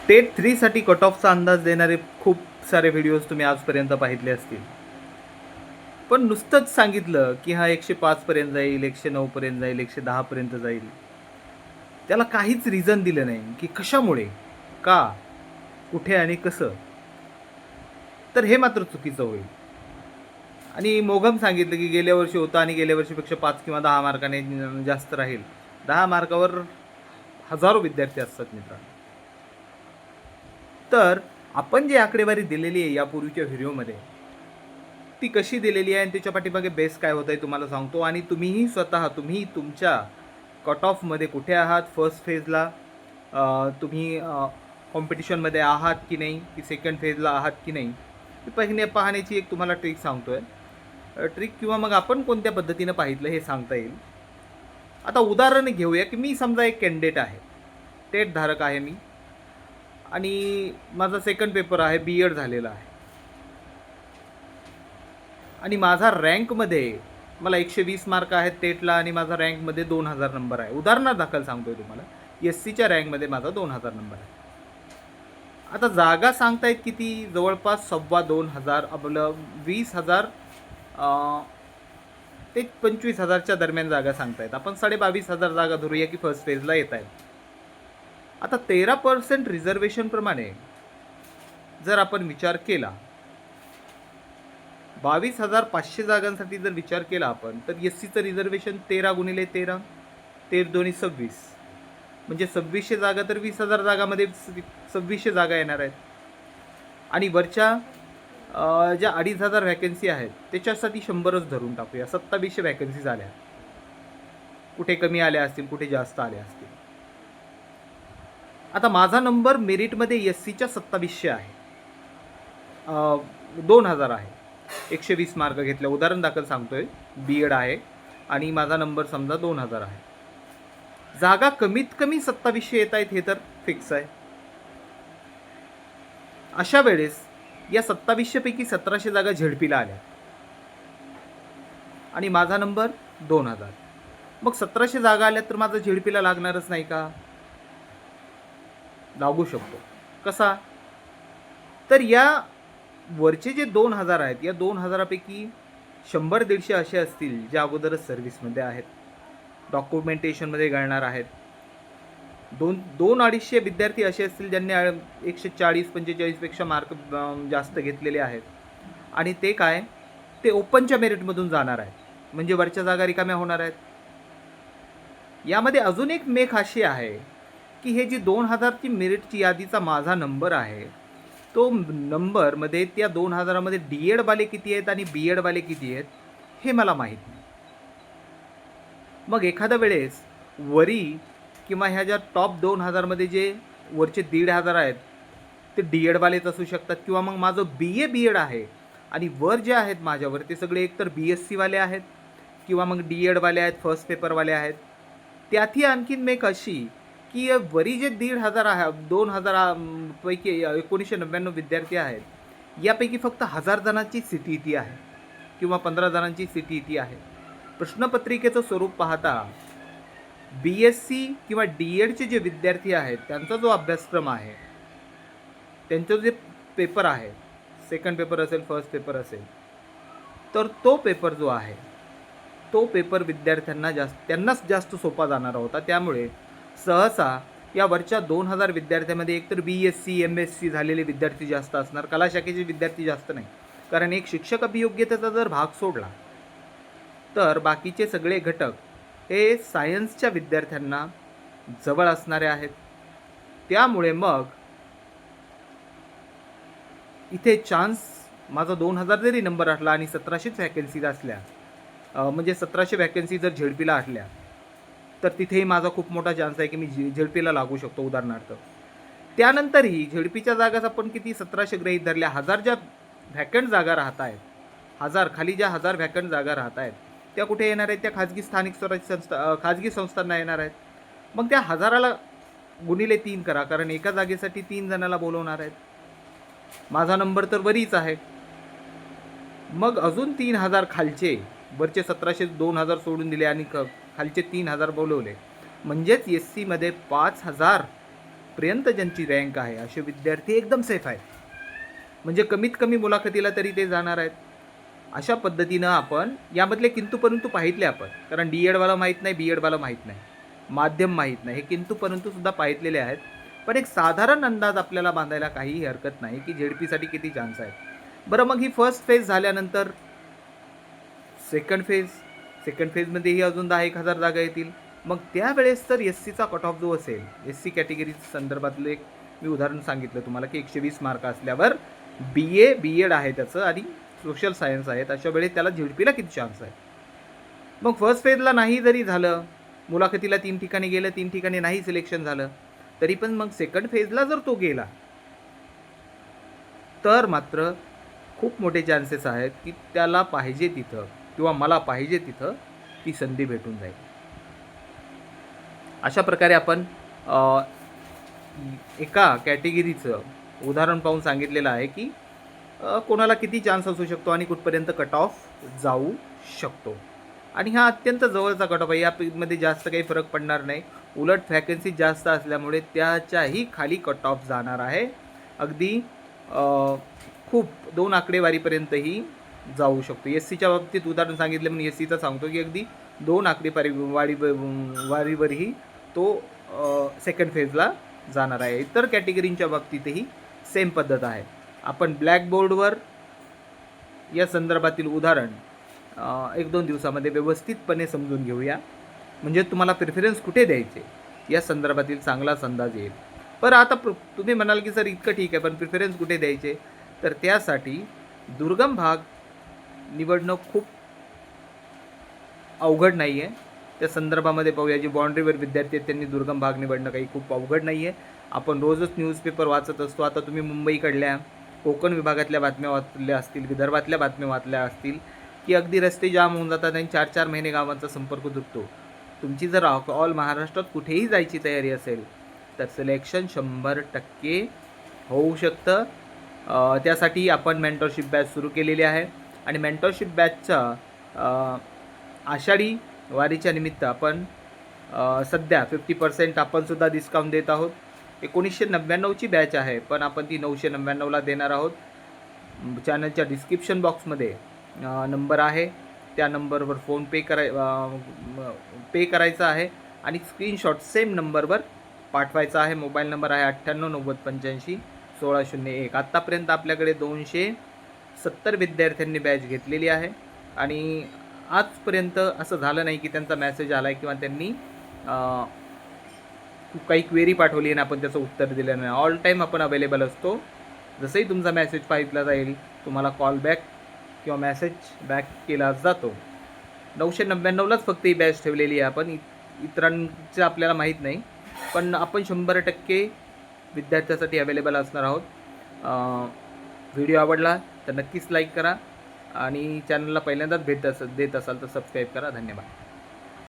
TET 3साठी cut ऑफचा अंदाज देणारे खूप सारे व्हिडिओज तुम्ही आजपर्यंत पाहितले असतील. पण नुसतंच सांगितलं की हा 105 पर्यंत जाईल, 109 पर्यंत जाईल, 110 पर्यंत जाईल. त्याला काहीच रिझन दिलं नाही की कशामुळे, का, कुठे आणि कसं. तर हे मात्र चुकीचं होईल. आणि मोघम सांगितलं की गेल्या वर्षी होतं आणि गेल्या वर्षीपेक्षा 5 किंवा 10 मार्काने जास्त राहील. 10 मार्कावर हजारो विद्यार्थी असतात मित्रांनो. तर आपण जी आकडेवारी दिलेली आहे यापूर्वीच्या व्हिडिओमध्ये, ती कशी दिलेली आहे आणि त्याच्या पाठीमागे बेस काय होत आहे तुम्हाला सांगतो. आणि तुम्हीही स्वतः तुम्ही तुमच्या कट ऑफमध्ये कुठे आहात, फर्स्ट फेजला तुम्ही कॉम्पिटिशनमध्ये आहात की नाही, की सेकंड फेजला आहात की नाही, हे पाहण्याची एक तुम्हाला ट्रिक सांगतो आहे. ट्रिक किंवा मग आपण कोणत्या पद्धतीनं पाहितलं हे सांगता येईल. आता उदाहरण घेऊया की मी समजा एक कॅन्डिडेट आहे, टेट धारक आहे मी, आणि माझा सेकंड पेपर आहे, बी एड झालेला आहे, आणि माझा रँकमध्ये मला 120 मार्क आहेत टेटला आणि माझा रँकमध्ये 2000 नंबर आहे. उदाहरणादाखल सांगतोय तुम्हाला, एस सीच्या रँकमध्ये माझा 2000 नंबर आहे. आता जागा सांगतायत किती, जवळपास 2500, आपलं 20,000 ते 25,000च्या दरम्यान जागा सांगतायत. आपण 22,500 जागा धरूया की फर्स्ट फेजला येत आहेत. आता 13% रिझर्वेशनप्रमाणे जर आपण विचार केला, 22,500 जागांसाठी जर विचार केला आपण, तर एस सीचं रिझर्वेशन 13 गुणिले 13, 13 दोन्ही 26, म्हणजे 2600 जागा, तर 20,000 जागामध्ये 2600 जागा येणार आहेत. आणि वरच्या ज्या 2,500 व्हॅकन्सी आहेत त्याच्यासाठी 100च धरून टाकूया, 2700 व्हॅकन्सी झाल्या. कुठे कमी आल्या असतील, कुठे जास्त आल्या असतील. आता माझा नंबर मेरिटमध्ये एस सीच्या 2700 आहे, 2000 आहे. 120 मार्क घेतले, उदाहरण दाखल सांगतोय, बी एड आहे आणि माझा नंबर समजा 2000 आहे. जागा कमीत कमी 2700 येत आहेत हे तर फिक्स आहे. अशा वेळेस या 2700 पैकी 1700 जागा झेडपीला आल्या आणि माझा नंबर 2000. मग 1700 जागा आल्या तर माझा झेडपीला लागणारच नाही का? लागू शकतो. कसा? तर या वरचे जे 2000 आहेत, या 2000 पैकी 100-150 असे असतील जे अगोदरच सर्व्हिसमध्ये आहेत, डॉक्युमेंटेशनमध्ये गळणार आहेत. 200-250 विद्यार्थी असे असतील ज्यांनी 140-45 पेक्षा मार्क जास्त घेतलेले आहेत, आणि ते काय, ते ओपनच्या मेरिटमधून जाणार आहेत, म्हणजे वरच्या जागा रिकाम्या होणार आहेत. यामध्ये अजून एक मेख अशी आहे की हे जी 2000ची मेरिटची यादीचा माझा नंबर आहे, तो नंबरमध्ये त्या 2000मध्ये डी एडवाले किती आहेत आणि बी एडवाले किती आहेत हे मला माहीत नाही. मग एखाद्या वेळेस वरी किंवा ह्या ज्या टॉप 2000मध्ये जे वरचे 1,500 आहेत ते डी एडवालेच असू शकतात, किंवा मग माझं बी एड आहे आणि वर जे आहेत माझ्यावर ते सगळे एकतर बी एस सीवाले आहेत किंवा मग डी एडवाले आहेत, फर्स्ट पेपरवाले आहेत. त्यातही आणखीन मेक अशी की वरी जे 1,500 आहे, 2000 पैकी 1999 विद्यार्थी आहेत, यापैकी फक्त 1000 जणांची सी टी ई टी आहे किंवा 15 जणांची सी टी ई टी आहे. प्रश्नपत्रिकेचं स्वरूप पाहता बी एस सी किंवा डी एडचे जे विद्यार्थी आहेत त्यांचा जो अभ्यासक्रम आहे, त्यांचं जे पेपर आहे, सेकंड पेपर असेल, फर्स्ट पेपर असेल, तर तो पेपर जो आहे तो पेपर विद्यार्थ्यांना त्यांनाच जास्त सोपा जाणारा होता. त्यामुळे सहसा या वरच्या 2000 विद्यार्थ्यांमध्ये एकतर B S C, M S C झालेले विद्यार्थी जास्त असणार, कला शाखेचे विद्यार्थी जास्त नाही. कारण एक शिक्षक अभियोग्यतेचा जर भाग सोडला तर बाकीचे सगळे घटक हे सायन्सच्या विद्यार्थ्यांना जवळ असणारे आहेत. त्यामुळे मग इथे चान्स माझा 2000 जरी नंबर असला आणि 1700 व्हॅकन्सीज असल्या, म्हणजे 1700 व्हॅकन्सी जर झेडपीला असल्या, तर तिथेही माझा खूप मोठा चान्स आहे की मी झेडपीला लागू शकतो उदाहरणार्थ. त्यानंतरही झेडपीच्या जागाच आपण किती 1700 गृहीत धरल्या, 1000 ज्या व्हॅकंट जागा राहत आहेत, 1000 खाली ज्या 1000 व्हॅकंट जागा राहत आहेत त्या कुठे येणार आहेत, त्या खाजगी स्थानिक स्वराज्य खाजगी संस्थांना येणार आहेत. मग त्या 1000ला गुणिले 3 करा, कारण एका जागेसाठी 3 जणाला बोलवणार आहेत. माझा नंबर तर वरीच आहे, मग अजून 3000 खालचे, वरचे 1700 2000 सोडून दिले आणि खालचे 3000 बोलवले, म्हणजेच एस सीमध्ये 5000 पर्यंत ज्यांची रँक आहे असे विद्यार्थी एकदम सेफ आहेत. म्हणजे कमीत कमी मुलाखतीला तरी ते जाणार आहेत. अशा पद्धतीनं आपण यामधले किंतु परंतु पाहितले आपण, कारण डी एडवाला माहीत नाही, बी एडवाला माहीत नाही, माध्यम माहीत नाही, हे किंतु परंतु सुद्धा पाहितलेले आहेत. पण एक साधारण अंदाज आपल्याला बांधायला काहीही हरकत नाही की झेडपीसाठी किती चान्स आहेत. बरं, मग ही फर्स्ट फेज झाल्यानंतर सेकंड फेजमध्येही अजून 10,000 जागा येतील. मग त्यावेळेस तर एस सीचा कट ऑफ जो असेल, एस सी कॅटेगरी संदर्भातलं एक मी उदाहरण सांगितलं तुम्हाला की 120 मार्क असल्यावर बी एड आहे त्याचं आणि सोशल सायन्स आहेत, अशा वेळेस त्याला झेडपीला किती चान्स आहे. मग फर्स्ट फेजला नाही जरी झालं, मुलाखतीला 3 ठिकाणी गेलं, 3 ठिकाणी नाही सिलेक्शन झालं, तरी पण मग सेकंड फेजला जर तो गेला तर मात्र खूप मोठे चान्सेस आहेत की त्याला पाहिजे तिथं किंवा मला पाहिजे तिथं ती संधी भेटून जाईल. अशा प्रकारे आपण एका कॅटेगरीचं उदाहरण पाहून सांगितलेलं आहे की कोणाला किती चान्स असू शकतो आणि कुठपर्यंत कट ऑफ जाऊ शकतो. आणि हा अत्यंत जवळचा कट ऑफ आहे, यामध्ये जास्त काही फरक पडणार नाही. उलट व्हॅकन्सी जास्त असल्यामुळे त्याच्याही खाली कट ऑफ जाणार आहे. अगदी खूप 2 आकडेवारीपर्यंतही जाऊ शकतो. एस सीच्या बाबतीत उदाहरण सांगितलं म्हणून एस सीचं सांगतो की अगदी 2 वारीवरही तो सेकंड फेजला जाणार आहे. इतर कॅटेगरींच्या बाबतीतही सेम पद्धत आहे. आपण ब्लॅकबोर्डवर या संदर्भातील उदाहरण 1-2 दिवसामध्ये व्यवस्थितपणे समजून घेऊया, म्हणजे तुम्हाला प्रेफरन्स कुठे द्यायचे या संदर्भातील चांगलाच अंदाज येईल. पण आता तुम्ही म्हणाल की सर इतकं ठीक आहे, पण प्रेफरन्स कुठे द्यायचे, तर त्यासाठी दुर्गम भाग निवडणं खूप अवघड नाही आहे. त्या संदर्भामध्ये पाहूया, जे बाँड्रीवर विद्यार्थी आहेत त्यांनी दुर्गम भाग निवडणं काही खूप अवघड नाही आहे. आपण रोजच न्यूजपेपर वाचत असतो. आता तुम्ही मुंबईकडल्या कोकण विभागातल्या बातम्या वाचल्या असतील, विदर्भातल्या बातम्या वाचल्या असतील की अगदी रस्ते जाम होऊन जातात आणि 4-4 महिने गावांचा संपर्क तुटतो. तुमची जर ऑल महाराष्ट्रात कुठेही जायची तयारी असेल तर सिलेक्शन 100% होऊ शकतं. त्यासाठी आपण मेंटरशिप बॅच सुरू केलेली आहे आणि मेंटरशिप बॅचचा आषाढी वारीच्या निमित्त आपण सध्या 50% आपण सुद्धा डिस्काउंट देत आहोत. 1999ची बॅच आहे, पण आपण ती 999ला देणार आहोत. चॅनलच्या डिस्क्रिप्शन बॉक्समध्ये नंबर आहे, त्या नंबरवर पे करायचा आहे आणि स्क्रीनशॉट सेम नंबरवर पाठवायचा आहे. मोबाईल नंबर आहे 9890851601. आत्तापर्यंत आपल्याकडे 270 विद्यार्थ्यांनी बॅच घेतलेली आहे आणि आजपर्यंत असं झालं नाही की त्यांचा मेसेज आला आहे किंवा त्यांनी काही क्वेरी पाठवली आणि आपण त्याचं उत्तर दिलं नाही. ऑल टाईम आपण अवेलेबल असतो. जसंही तुमचा मेसेज पाहितला जाईल तुम्हाला कॉल बॅक किंवा मेसेज बॅक केला जातो. 999लाच फक्त ही बॅच ठेवलेली आहे आपण, इतरांचं आपल्याला माहीत नाही, पण आपण 100% विद्यार्थ्यासाठी अवेलेबल असणार आहोत. व्हिडिओ आवडला तर नक्कीच लाईक करा आणि चॅनलला पहिल्यांदाच देत असाल तर सबस्क्राईब करा. धन्यवाद.